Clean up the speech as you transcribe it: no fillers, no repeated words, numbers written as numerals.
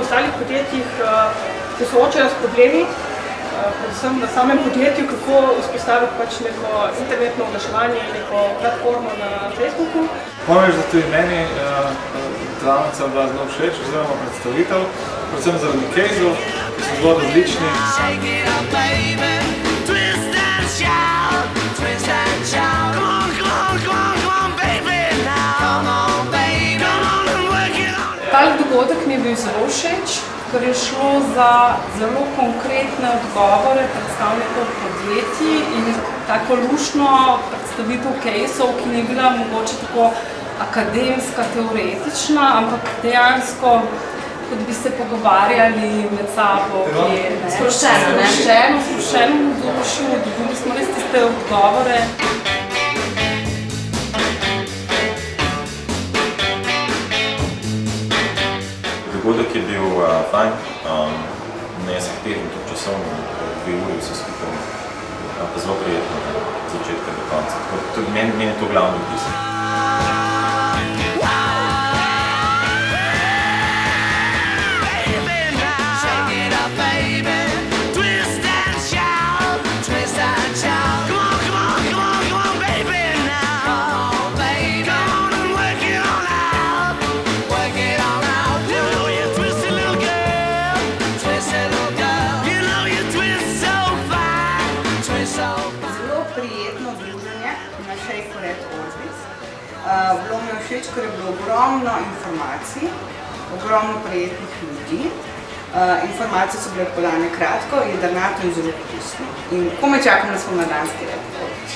ostalih podjetjih se soočajo s problemi, predvsem na samem podjetju, kako vzpostaviti pač neko internetno oglaševanje, neko platformo na Facebooku. Moram reči, da tudi meni delavnica bila zelo všeč, oziroma predstavitev, predvsem zaradi caseov, ki so zelo različni. Tale dogodek mi je bil zelo všeč, ker je šlo za zelo konkretne odgovore predstavnikov podjetij in tako luštno predstavitev caseov, ki ni bila mogoče tako akademska, teoretična, ampak dejansko kot bi se pogovarjali med sabo, sproščeno vzdušju, dobili smo res tiste odgovore. Dogodek je bil fajn, nezahteven tudi časovno, 2 uri vse skupaj, pa zelo prijetno od začetka do konca. Meni je to glavni vtis. Zelo prijetno druženje na Shake Red Orbis. Bilo mi je všeč, ker je bilo ogromno informacij, ogromno prijetnih ljudi. Informacije so bile podane kratko, jedrnato in zelo koristno. In komaj čakam na spomladanski Red Orbis.